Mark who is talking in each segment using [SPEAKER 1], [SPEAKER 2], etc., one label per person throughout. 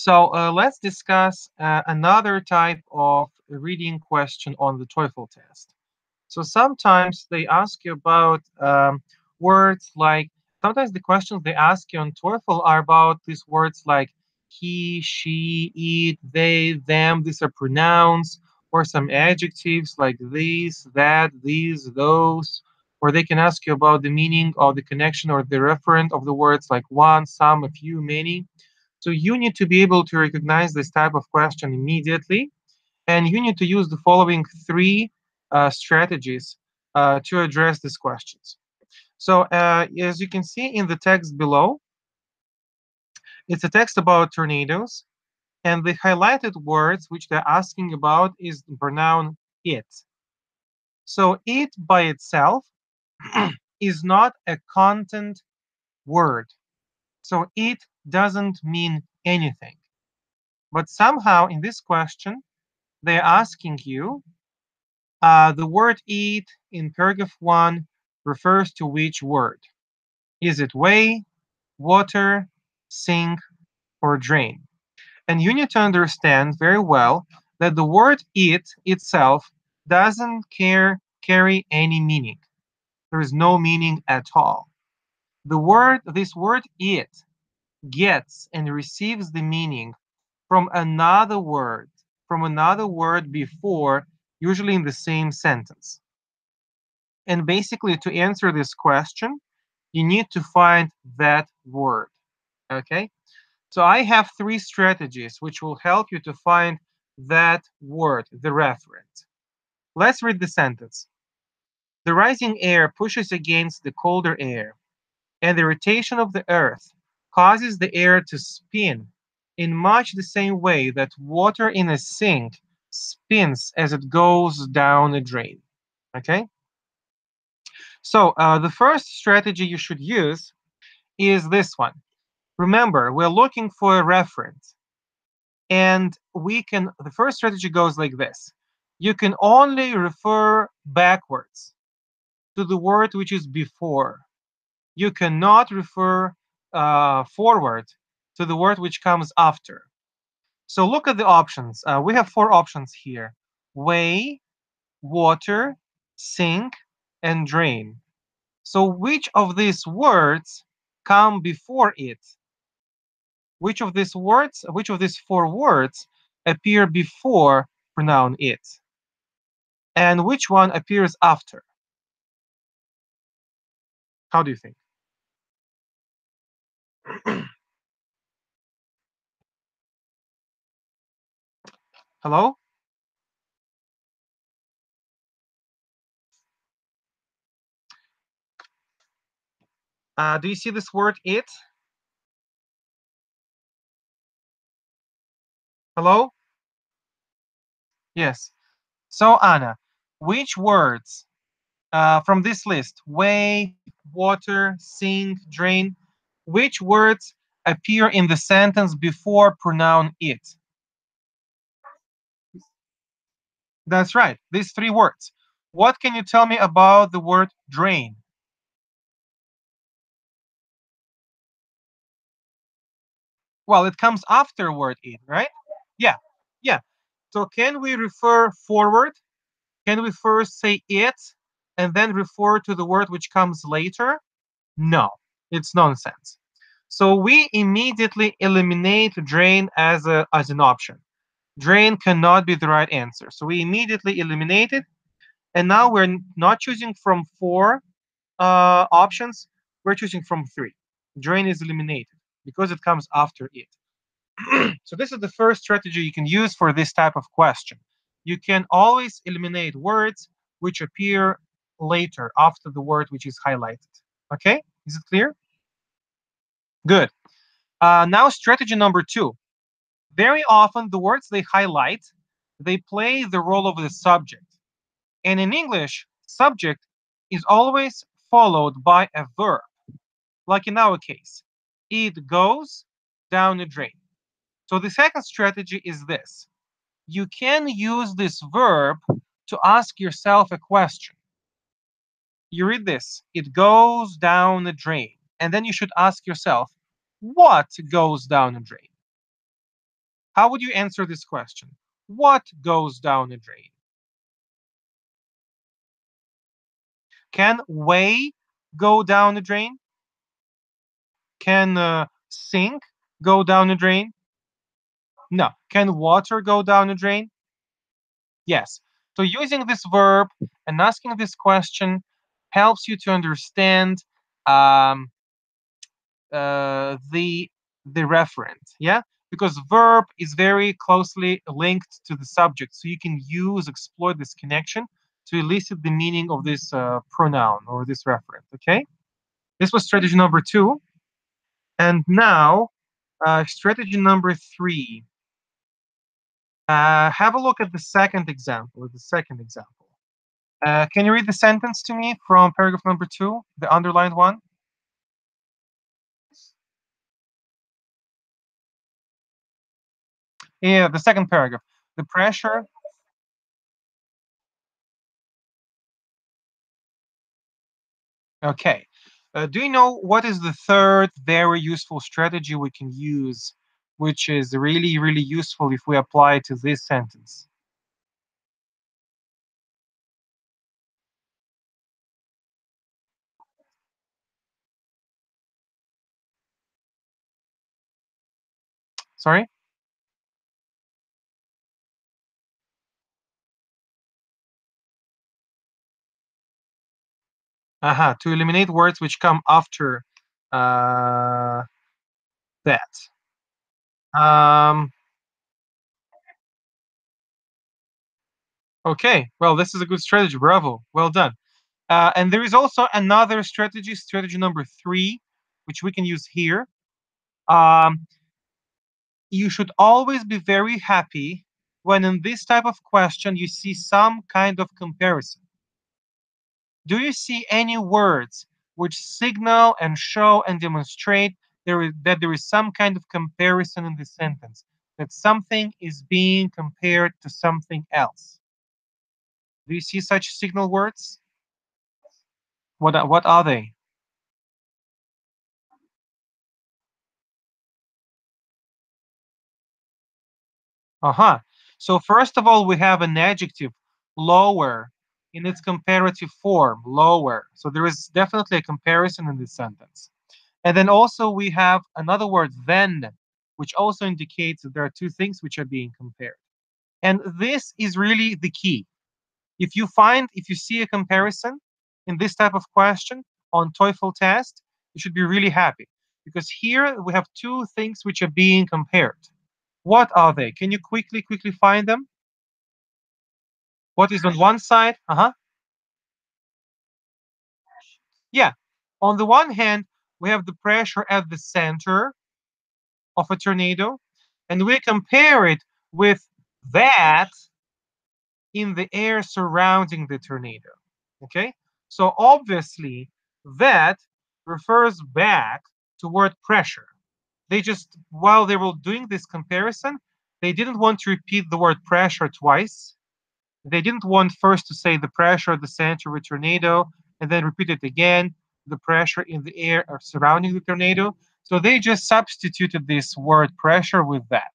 [SPEAKER 1] So let's discuss another type of reading question on the TOEFL test. So sometimes they ask you about words like, sometimes the questions they ask you on TOEFL are about these words like he, she, it, they, them. These are pronouns, or some adjectives like these, that, these, those. Or they can ask you about the meaning of the connection or the referent of the words like one, some, a few, many. So you need to be able to recognize this type of question immediately, and you need to use the following three strategies to address these questions. So as you can see in the text below, it's a text about tornadoes, and the highlighted words which they're asking about is the pronoun it. So it by itself is not a content word. So it doesn't mean anything. But somehow in this question, they're asking you the word it in paragraph 1 refers to which word? Is it weigh, water, sink, or drain? And you need to understand very well that the word it itself doesn't carry any meaning. There is no meaning at all. This word it gets and receives the meaning from another word before, usually in the same sentence. And basically, to answer this question, you need to find that word. Okay? So I have three strategies which will help you to find that word, the referent. Let's read the sentence. The rising air pushes against the colder air, and the rotation of the earth causes the air to spin in much the same way that water in a sink spins as it goes down a drain. Okay? So the first strategy you should use is this one. Remember, we're looking for a reference. And the first strategy goes like this. You can only refer backwards to the word which is before. You cannot refer forward to the word which comes after. So look at the options. We have four options here. Weigh, water, sink, and drain. So which of these words come before it? Which of these four words appear before pronoun it? And which one appears after? How do you think? Hello? Do you see this word it? Hello? Yes. So Anna, which words from this list, weigh, water, sink, drain, which words appear in the sentence before pronoun it? That's right, these three words. What can you tell me about the word drain? Well, it comes after word it, right? Yeah, yeah. So can we refer forward? Can we first say it and then refer to the word which comes later? No, it's nonsense. So we immediately eliminate drain as an option. Drain cannot be the right answer. So we immediately eliminate it. And now we're not choosing from four options. We're choosing from three. Drain is eliminated because it comes after it. So this is the first strategy you can use for this type of question. You can always eliminate words which appear later after the word which is highlighted. Okay, is it clear? Good. Now strategy number two. Very often the words they highlight, they play the role of the subject. And in English, subject is always followed by a verb. Like in our case, it goes down a drain. So the second strategy is this. You can use this verb to ask yourself a question. You read this, it goes down a drain. And then you should ask yourself, what goes down a drain? How would you answer this question? What goes down a drain? Can way go down a drain? Can sink go down a drain? No. Can water go down a drain? Yes. So using this verb and asking this question helps you to understand um, the referent. Yeah, because verb is very closely linked to the subject, so you can exploit this connection to elicit the meaning of this pronoun or this referent. Okay, this was strategy number two, and now strategy number three. Have a look at the second example. The second example. Can you read the sentence to me from paragraph number two, the underlined one? Yeah, the second paragraph. The pressure. Okay. Do you know what is the third very useful strategy we can use, which is really, really useful if we apply it to this sentence? Sorry? To eliminate words which come after uh, that. Um, okay. Well, this is a good strategy. Bravo. Well done. And there is also another strategy, strategy number three, which we can use here. Um, you should always be very happy when in this type of question you see some kind of comparison. Do you see any words which signal and show and demonstrate that there is some kind of comparison in the sentence, that something is being compared to something else? Do you see such signal words? What are they? Uh-huh. So first of all, we have an adjective, lower, in its comparative form, lower. So there is definitely a comparison in this sentence. And then also we have another word, then, which also indicates that there are two things which are being compared. And this is really the key. If you see a comparison in this type of question on TOEFL test, you should be really happy because here we have two things which are being compared. What are they? Can you quickly find them? What is on one side? Yeah. On the one hand, we have the pressure at the center of a tornado, and we compare it with that in the air surrounding the tornado. Okay? So obviously, that refers back to word pressure. They just, while they were doing this comparison, they didn't want to repeat the word pressure twice. They didn't want first to say the pressure at the center of a tornado and then repeat it again, the pressure in the air surrounding the tornado. So they just substituted this word pressure with that.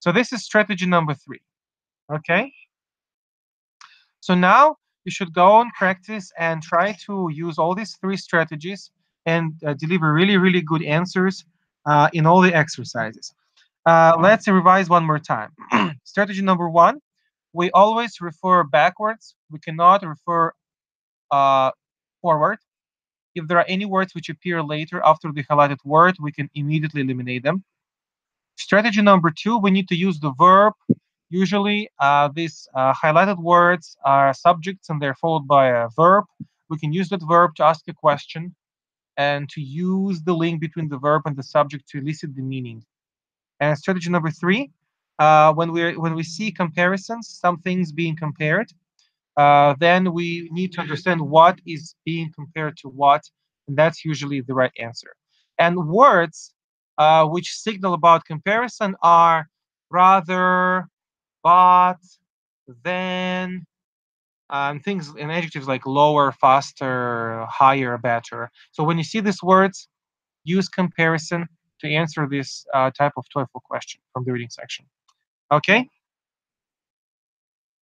[SPEAKER 1] So this is strategy number three. Okay. So now you should go and practice and try to use all these three strategies and deliver really, really good answers in all the exercises. Let's revise one more time. Strategy number one, we always refer backwards. We cannot refer uh, forward. If there are any words which appear later after the highlighted word, we can immediately eliminate them. Strategy number two, we need to use the verb. Usually, these highlighted words are subjects and they're followed by a verb. We can use that verb to ask a question and to use the link between the verb and the subject to elicit the meaning. And strategy number three, when we see comparisons, some things being compared, then we need to understand what is being compared to what, and that's usually the right answer. And words which signal about comparison are rather, but, then, things and adjectives like lower, faster, higher, better. So when you see these words, use comparison to answer this type of TOEFL question from the reading section. Okay,